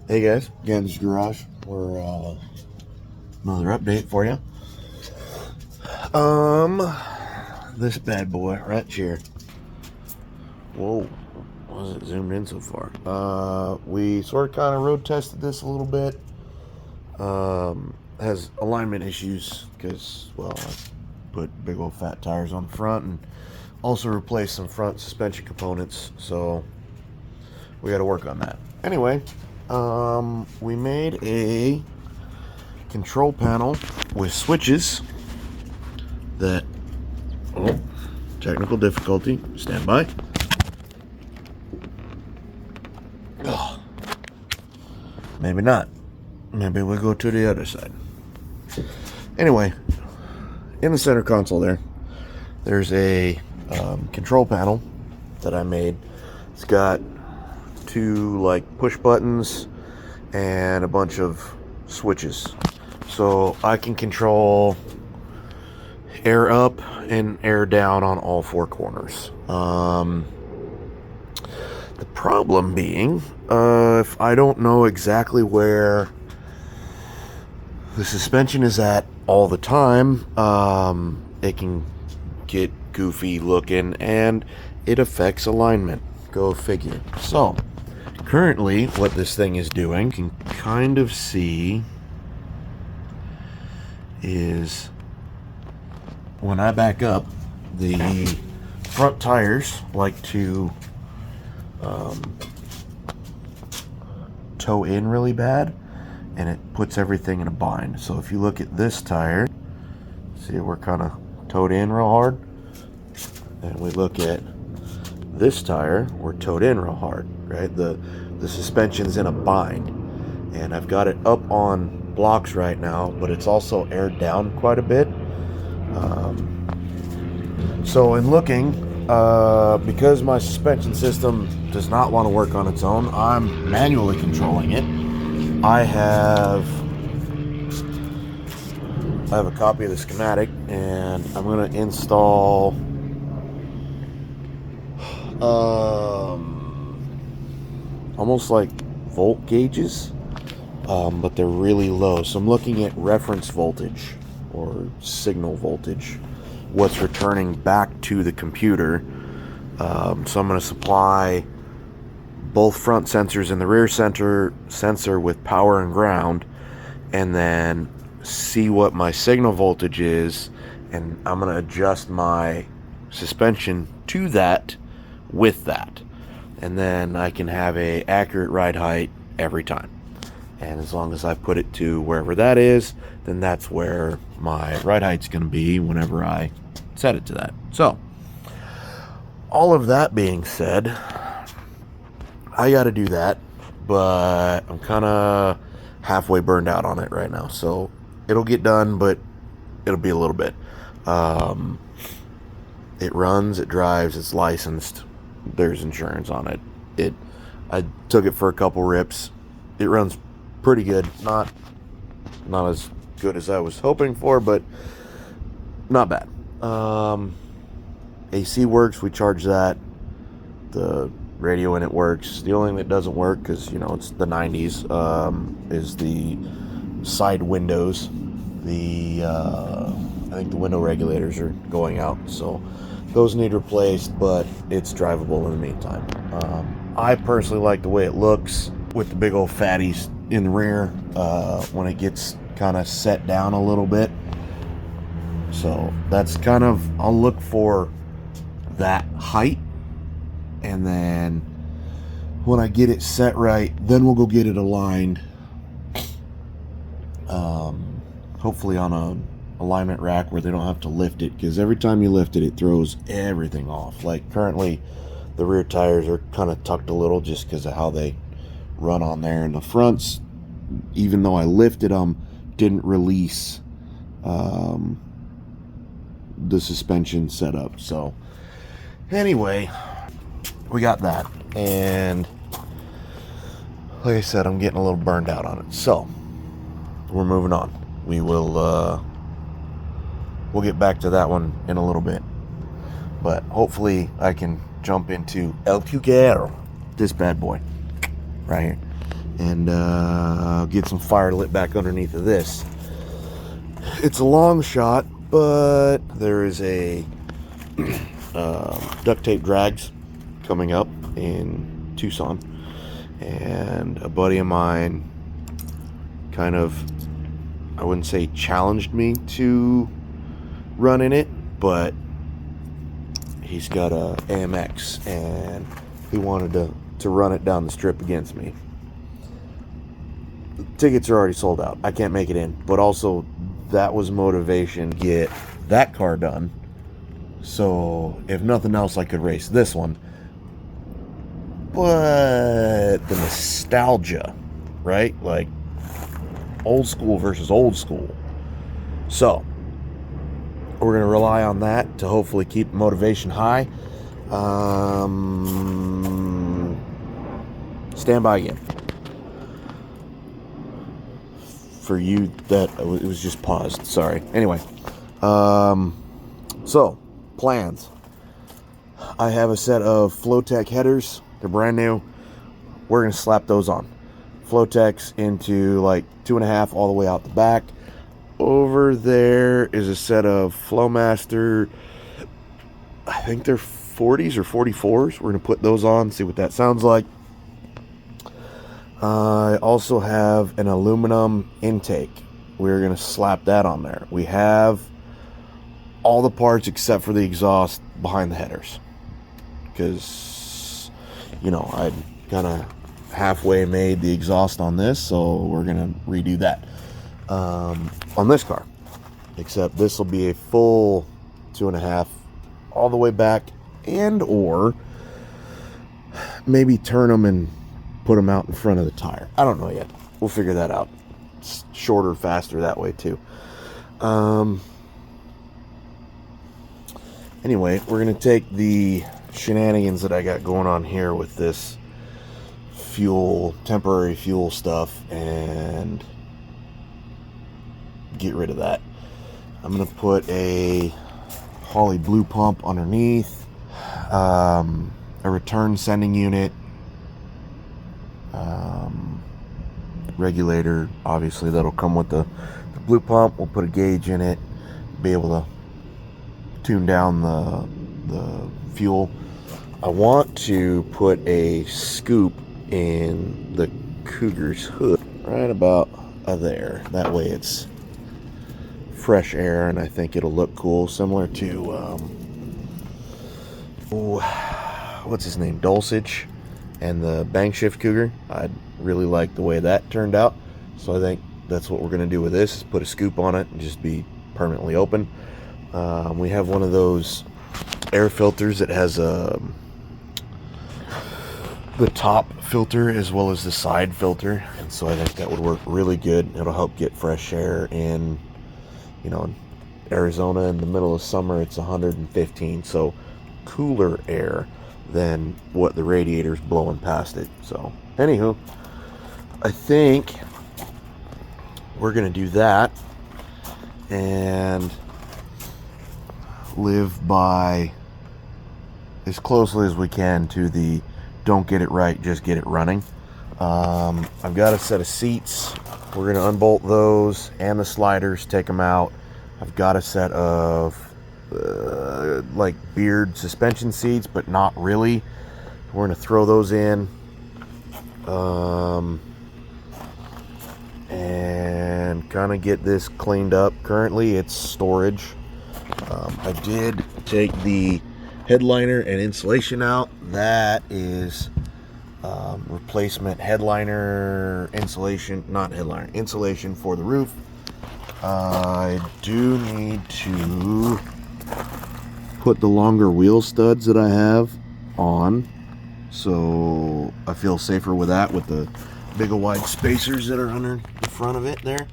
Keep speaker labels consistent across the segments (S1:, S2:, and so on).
S1: Hey guys, Gans Garage. We're another update for you. This bad boy right here. Whoa, why is it zoomed in so far? We sort of kind of road tested this a little bit. Has alignment issues because, well, I put big old fat tires on the front and also replaced some front suspension components, so we got to work on that. Anyway, we made a control panel with switches that, oh, technical difficulty, stand by. Oh, maybe not. Maybe we'll go to the other side. Anyway, in the center console there's a control panel that I made. It's got two like push buttons and a bunch of switches, so I can control air up and air down on all four corners. The problem being, if I don't know exactly where the suspension is at all the time, it can get goofy looking and it affects alignment. Go figure. So currently what this thing is doing, you can kind of see, is when I back up, the front tires like to toe in really bad, and it puts everything in a bind. So if you look at this tire, see, we're kind of towed in real hard, and we look at this tire, we're towed in real hard, right? The suspension's in a bind, and I've got it up on blocks right now, but it's also aired down quite a bit. So in looking, because my suspension system does not want to work on its own, I'm manually controlling it. I have a copy of the schematic, and I'm going to install almost like volt gauges, but they're really low. So I'm looking at reference voltage or signal voltage, what's returning back to the computer. So I'm going to supply both front sensors and the rear sensor with power and ground, and then see what my signal voltage is, and I'm going to adjust my suspension to that with that, and then I can have a accurate ride height every time. And as long as I put it to wherever that is, then that's where my ride height's going to be whenever I set it to that. So all of that being said, I got to do that, but I'm kind of halfway burned out on it right now. So it'll get done, but it'll be a little bit. It runs, it drives, it's licensed. There's insurance on it. I took it for a couple rips. It runs pretty good. Not as good as I was hoping for, but not bad. AC works. We charge that. The radio in it works. The only thing that doesn't work, because it's the 90s, is the side windows. I think the window regulators are going out, so those need replaced, but it's drivable in the meantime. I personally like the way it looks with the big old fatties in the rear when it gets kind of set down a little bit. So that's kind of, I'll look for that height, and then when I get it set right, then we'll go get it aligned, hopefully on a alignment rack where they don't have to lift it, because every time you lift it, it throws everything off. Like currently the rear tires are kind of tucked a little just because of how they run on there, and the fronts, even though I lifted them, didn't release the suspension setup. So anyway, we got that, and like I said, I'm getting a little burned out on it, so we're moving on. We will we'll get back to that one in a little bit, but hopefully I can jump into El Cougar, this bad boy right here. and get some fire lit back underneath of this. It's a long shot, but there is a duct tape drags coming up in Tucson, and a buddy of mine kind of, I wouldn't say challenged me to run in it, but he's got a AMX and he wanted to run it down the strip against me. The tickets are already sold out. I can't make it in, but also that was motivation to get that car done. So if nothing else, I could race this one. But the nostalgia, right? Like old school versus old school. So we're going to rely on that to hopefully keep motivation high. Stand by again. For you that it was just paused. Sorry. Anyway. So, plans. I have a set of Flowtech headers. They're brand new. We're going to slap those on. Flowtechs into like 2.5 all the way out the back. Over there is a set of Flowmaster, I think they're 40s or 44s. We're going to put those on, see what that sounds like. I also have an aluminum intake. We're going to slap that on there. We have all the parts except for the exhaust behind the headers. Because, you know, I kind of halfway made the exhaust on this, so we're going to redo that. On this car, except this will be a full 2.5 all the way back, and or maybe turn them and put them out in front of the tire. I don't know yet. We'll figure that out. It's shorter, faster that way too. Anyway, we're gonna take the shenanigans that I got going on here with this temporary fuel stuff, and get rid of that. I'm gonna put a Holley blue pump underneath, a return sending unit, regulator, obviously that'll come with the blue pump. We'll put a gauge in it, be able to tune down the fuel. I want to put a scoop in the Cougar's hood right about there. That way it's fresh air, and I think it'll look cool, similar to what's his name, Dulcich, and the bank shift Cougar. I really like the way that turned out, so I think that's what we're going to do with this, is put a scoop on it and just be permanently open. We have one of those air filters that has the top filter as well as the side filter, and so I think that would work really good. It'll help get fresh air in. You know, Arizona in the middle of summer, it's 115, so cooler air than what the radiator's blowing past it. So, anywho, I think we're going to do that and live by as closely as we can to the don't get it right, just get it running. I've got a set of seats. We're going to unbolt those and the sliders, take them out. I've got a set of like beard suspension seats, but not really. We're going to throw those in and kind of get this cleaned up. Currently it's storage. I did take the headliner and insulation out. That is replacement headliner insulation, not headliner, insulation for the roof. I do need to put the longer wheel studs that I have on, so I feel safer with that, with the big old wide spacers that are under the front of it there.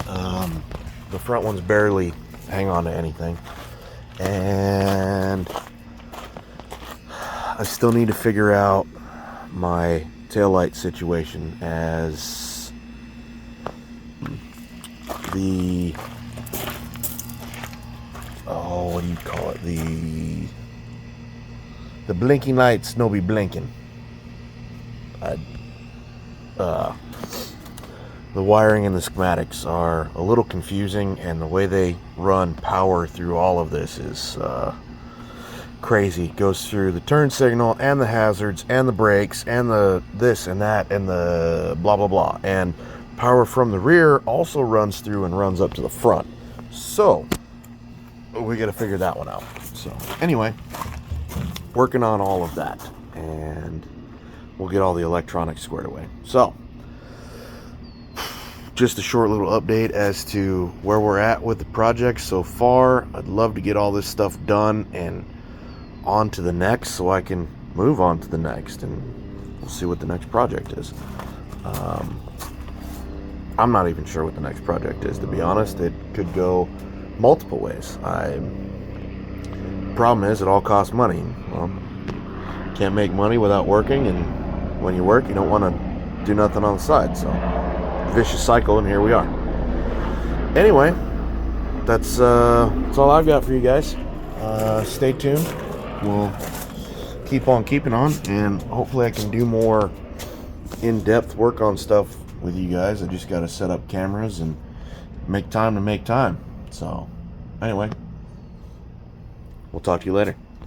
S1: The front ones barely hang on to anything, and I still need to figure out my taillight situation, as the what do you call it, the blinking lights no be blinking. the wiring and the schematics are a little confusing, and the way they run power through all of this is crazy. It goes through the turn signal and the hazards and the brakes and the this and that and the blah blah blah, and power from the rear also runs through and runs up to the front. So we got to figure that one out. So anyway, working on all of that, and we'll get all the electronics squared away. So just a short little update as to where we're at with the project so far. I'd love to get all this stuff done and on to the next, so I can move on to the next, and we'll see what the next project is. I'm not even sure what the next project is, to be honest. It could go multiple ways. Problem is, it all costs money. Well, can't make money without working, and when you work, you don't want to do nothing on the side. So, vicious cycle, and here we are. Anyway, that's all I've got for you guys. Stay tuned. We'll keep on keeping on, and hopefully I can do more in-depth work on stuff with you guys. I just got to set up cameras and make time to make time. So, anyway, we'll talk to you later.